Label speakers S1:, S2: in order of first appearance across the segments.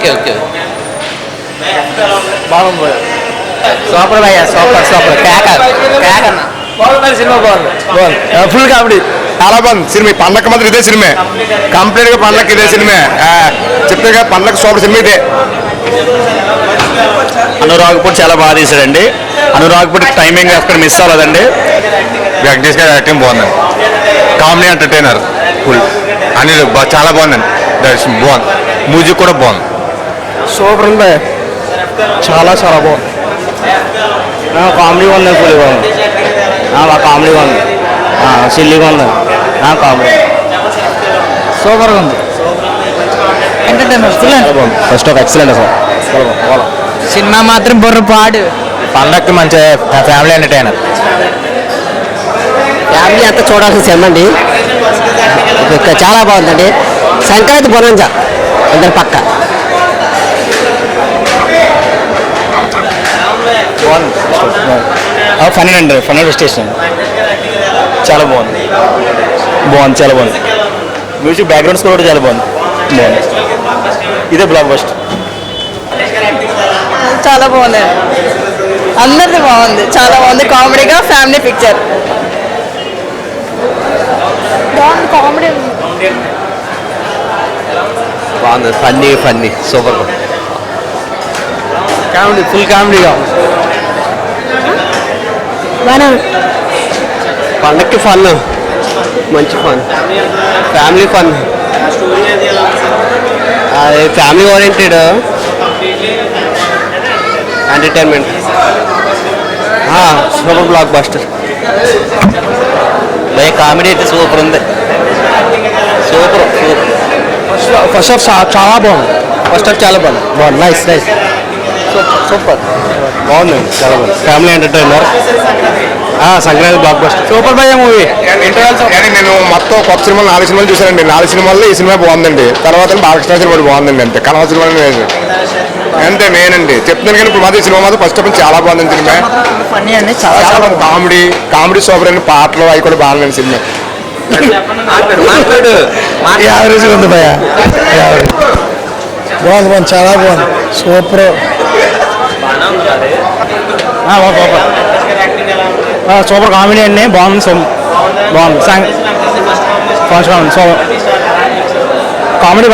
S1: Okay okay
S2: బాగుంది.
S1: Super భయ్యా, super super కేక కేక అన్న.
S2: బాగుంది సినిమా, బాగుంది ఫుల్ కామెడీ, చాలా బాగుంది సినిమా. పండగ మాత్రం ఇదే సినిమా, కంప్లీట్ గా పండగ ఇదే సినిమా. చెప్పేగా పండగ సూపర్ సినిమా ఇదే.
S3: అనురాగ్పూడి చాలా బాగా తీశాడండి. అనురాగ్పూడి టైమింగ్ అక్కడ మిస్ అవ్వలేదండి. వెంకటేష్ గారి యాక్టింగ్ బాగుందండి. కామెడీ ఎంటర్టైనర్ ఫుల్ అని చాలా బాగుందండి. దర్శనం బాగుంది, మ్యూజిక్ కూడా బాగుంది.
S2: సూపర్ ఉంది, చాలా చాలా బాగుంది. కామెడీగా ఉంది, ఫుల్గా ఉంది, కామెడీగా ఉంది, సిల్లీగా ఉంది, కామెడీ సూపర్గా ఉంది.
S1: ఎంటర్టైనర్
S2: ఫస్ట్ ఆఫ్ ఎక్సలెంట్ అసలు.
S1: సినిమా మాత్రం బుర్రపాడు.
S3: పండగకి మంచి ఫ్యామిలీ ఎంటర్టైనర్.
S4: ఫ్యామిలీ అంతా చూడాల్సిన సినిమా అండి. చాలా బాగుందండి. సంక్రాంతి బొనంజ అందరి పక్క
S2: ఫన్ అండి, ఫన్ స్టేషన్ చాలా బాగుంది, బాగుంది, చాలా బాగుంది. మ్యూజిక్ బ్యాక్గ్రౌండ్ స్కోర్ కూడా చాలా బాగుంది, బాగుంది. ఇదే బ్లాక్ బస్టర్.
S5: చాలా బాగుంది, అందరిది బాగుంది, చాలా బాగుంది. కామెడీగా ఫ్యామిలీ పిక్చర్ బాగుంది, కామెడీ
S1: బాగుంది, ఫన్నీ సూపర్.
S2: కామెడీ, ఫుల్ కామెడీగా.
S4: పండక్కి ఫన్, మంచి fun, family fun, family oriented entertainment, super block buster.
S1: Comedy అయితే సూపర్ ఉంది, సూపర్ సూపర్.
S2: ఫస్ట్ హాఫ్ చాలా బాగుంది, ఫస్ట్ హాఫ్ చాలా బాగుంది, బాగుంది, నైస్ నైస్, సూపర్ బాగుంది, చాలా బాగుంది. Family entertainer, Sankranti block buster, super భయ్య మూవీ. నేను మొత్తం కొత్త సినిమాలు 4 సినిమాలు చూసానండి. 4 సినిమాల్లో ఈ సినిమా బాగుందండి. తర్వాత బాలకృష్ణ సినిమా బాగుందండి. అంతే కనవ సినిమా అంతే మెయిన్ అండి. చెప్తున్నాను కానీ ఇప్పుడు మాత్రం సినిమా మాత్రం ఫస్ట్ ఆఫ్ చాలా బాగుందండి సినిమా.
S1: ఫన్నీ అండి, చాలా
S2: చాలా కామెడీ, కామెడీ సూపర్ అండి. పాటలు అవి కూడా బాగుందండి సినిమా. యావరేజ్ ఉంది భయ్య, బాగుంది, బాగుంది, చాలా బాగుంది, సూపర్ సూపర్ కామెడీ అండి, బాగుంది, బాగుంది. సో కామెడీ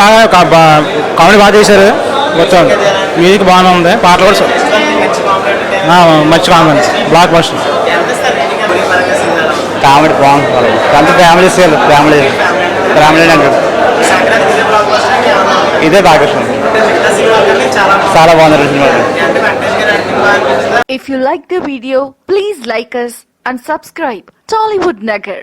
S2: బాగా చేశారు. మొత్తం మ్యూజిక్ బాగానే ఉంది, పాటలు కూడా మంచి కామెడీ, బ్లాక్ బస్టర్. కామెడీ బాగుంది, అంత ఫ్యామిలీ ఫ్యామిలీ అంటే ఇదే బాగా చాలా బాగుంది cinema.
S6: If you like the video, please like us and subscribe Tollywood Nagar.